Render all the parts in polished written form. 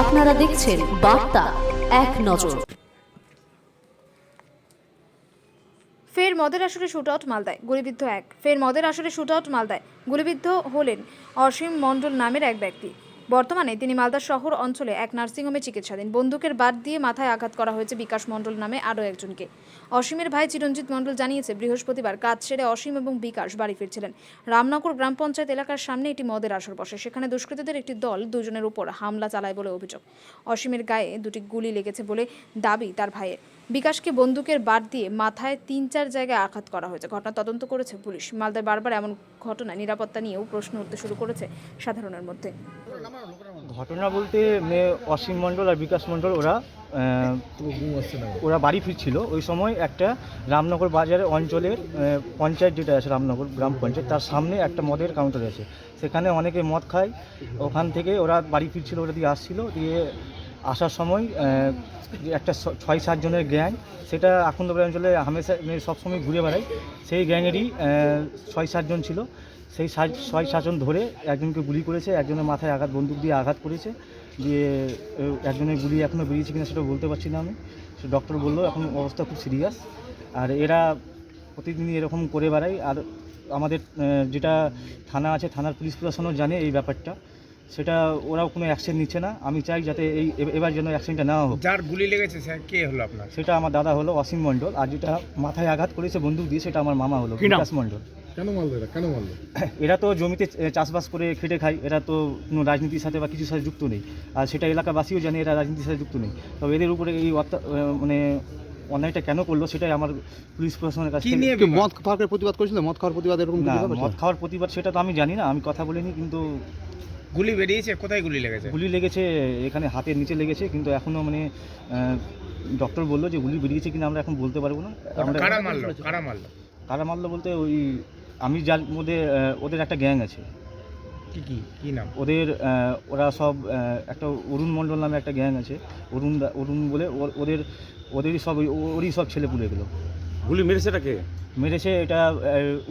আপনারা দেখছেন বার্তা এক নজর। ফের মদের আসরে শুটআউট মালদায়, গুলিবিদ্ধ এক। ফের মদের আসরে শুটআউট মালদায়, গুলিবিদ্ধ হলেন অসীম মণ্ডল নামের এক ব্যক্তি। বর্তমানে তিনি মালদা শহর অঞ্চলে এক নার্সিংহোমে চিকিৎসাধীন। বন্দুকের বাট দিয়ে মাথায় আঘাত করা হয়েছে বিকাশ মণ্ডল নামে আরও একজনকে। অসীমের ভাই চিরঞ্জিত মণ্ডল জানিয়েছে, বৃহস্পতিবার কাজ সেরে অসীম এবং বিকাশ বাড়ি ফিরছিলেন। রামনগর গ্রাম পঞ্চায়েত এলাকার সামনে একটি মদের আসর বসে। সেখানে দুষ্কৃতীদের একটি দল দুজনের উপর হামলা চালায় বলে অভিযোগ। অসীমের গায়ে দুটি গুলি লেগেছে বলে দাবি তার ভাইয়ের। বিকাশকে বন্দুকের বাট দিয়ে মাথায় ৩-৪ জায়গায় আঘাত করা হয়েছে। ঘটনা তদন্ত করেছে পুলিশ। মালদায় বারবার এমন ঘটনায় নিরাপত্তা নিয়েও প্রশ্ন উঠতে শুরু করেছে সাধারণের মধ্যে। ঘটনা বলতে অসীম মণ্ডল আর বিকাশ মণ্ডল ওরা বাড়ি ফিরছিল। ওই সময় একটা রামনগর বাজারের অঞ্চলের পঞ্চায়েত যেটা আছে, রামনগর গ্রাম পঞ্চায়েত, তার সামনে একটা মদের কাউন্টার আছে। সেখানে অনেকে মদ খায়। ওখান থেকে ওরা বাড়ি ফিরছিল, ওরা দিয়ে আসছিল। দিয়ে আসার সময় একটা ৬-৭ জনের গ্যাং, সেটা আখন্দপুর অঞ্চলে হামেশা সবসময় ঘুরে বেড়ায়। সেই গ্যাংয়েরই ৬-৭ জন ছিল। সেই ৬-৭ জন ধরে একজনকে গুলি করেছে, একজনের মাথায় বন্দুক দিয়ে আঘাত করেছে। দিয়ে একজনের গুলি এখনও বেরিয়েছে কিনা সেটা বলতে পারছি না আমি। সে ডক্টর বললো এখন অবস্থা খুব সিরিয়াস। আর এরা প্রতিদিনই এরকম করে বেড়ায়। আর আমাদের যেটা থানা আছে, থানার পুলিশ প্রশাসনও জানে এই ব্যাপারটা। সেটা ওরাও কোনো অ্যাকশন নিচ্ছে না। আমি চাই যাতে এবার যেন অ্যাকশনটা নেওয়া হোক। যার গুলি লেগেছে স্যার কে হলো আপনার? সেটা আমার দাদা হলো অসীম মণ্ডল। আর যেটা মাথায় আঘাত করেছে বন্দুক দিয়ে, সেটা আমার মামা হলো বিকাশ মণ্ডল। কেন মারলো? এরা তো জমিতে চাষবাস করে খেটে খায়। এরা তো কোনো রাজনীতির সাথে বা কিছুর সাথে যুক্ত নেই। আর সেটা এলাকাবাসীও জানে এরা রাজনীতির সাথে যুক্ত নেই। তবে এদের উপরে এই মানে অন্যায়টা কেন করলো সেটাই আমার পুলিশ প্রশাসনের কাছে। মদ খাওয়ার প্রতিবাদ করেছিল? মদ খাওয়ার প্রতিবাদ এরকম মদ খাওয়ার প্রতিবাদ সেটা তো আমি জানি না, আমি কথা বলিনি। কিন্তু গুলি বেরিয়েছে, কোথায় গুলি লেগেছে? গুলি লেগেছে এখানে হাতের নিচে লেগেছে, কিন্তু এখনও মানে ডক্টর বললো যে গুলি বেরিয়েছে কিনা আমরা এখন বলতে পারবো না। কারা মারলো বলতে ওই আমি যার মধ্যে ওদের একটা গ্যাং আছে। কি নাম ওদের? ওরা সব একটা অরুণ মণ্ডল নামে একটা গ্যাং আছে। অরুণ বলে ওদেরই সব ওরই সব ছেলে পুলে এগুলো। গুলি মেরেছেটা কে? মেরেছে এটা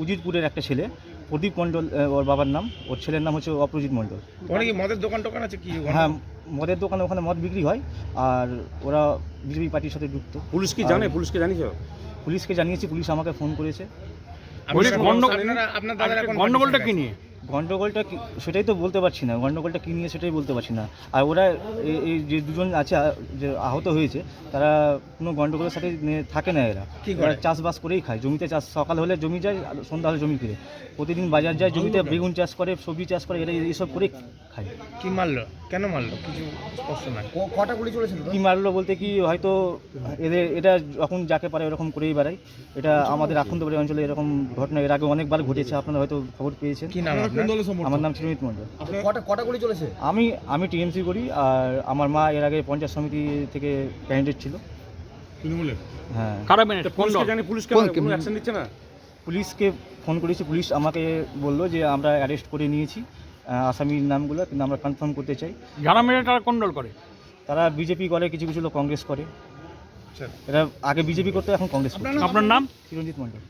উজিরপুরের একটা ছেলে, প্রদীপ মণ্ডল ওর বাবার নাম। ওর ছেলের নাম হচ্ছে অপরজিৎ মণ্ডল। ওখানে কি মদের দোকান আছে কি? হ্যাঁ, মদের দোকানে ওখানে মদ বিক্রি হয়। আর ওরা বিজেপি পার্টির সাথে যুক্ত। পুলিশ কি জানে? পুলিশকে জানিয়েছ? পুলিশকে জানিয়েছি, পুলিশ আমাকে ফোন করেছে। গন্ডগোলটা কি নিয়ে? গন্ডগোলটা সেটাই তো বলতে পারছি না। গন্ডগোলটা কী নিয়ে সেটাই বলতে পারছি না। আর ওরা এই যে দুজন আছে যে আহত হয়েছে, তারা কোনো গন্ডগোলের সাথে থাকে না। এরা চাষবাস করেই খায়। জমিতে চাষ, সকাল হলে জমি যায়, সন্ধ্যা হলে জমি ফিরে। প্রতিদিন বাজার যায়, জমিতে বেগুন চাষ করে, সবজি চাষ করে। এরা এইসব করে খায়। কি মারলো? কেন মারলো কিছু স্পষ্ট নয়। কটা গুলি চলেছিল? কী মারলো বলতে কি, হয়তো এটা যখন যাকে পারে এরকম করেই বেড়ায়। এটা আমাদের আখন্দপুর অঞ্চলে এরকম ঘটনা এর আগে অনেকবার ঘটেছে, আপনারা হয়তো খবর পেয়েছেন। কি নাম? আমার নাম চিরঞ্জিত মণ্ডল। কটা গুলি চলেছে? আমি টিএমসি করি। আর আমার মা এর আগে পঞ্চায়েত সমিতি থেকে ক্যান্ডিডেট ছিল। হ্যাঁ। পুলিশকে ফোন করেছি। পুলিশ আমাকে বললো যে আমরা অ্যারেস্ট করে নিয়েছি আসামির নামগুলো, কিন্তু আমরা কনফার্ম করতে চাই। যারা মেরে তারা কোন দল করে? তারা বিজেপি করে, কিছু কিছু লোক কংগ্রেস করে। এরা আগে বিজেপি করতে, এখন কংগ্রেস করে। আপনার নাম? চিরঞ্জিত মণ্ডল।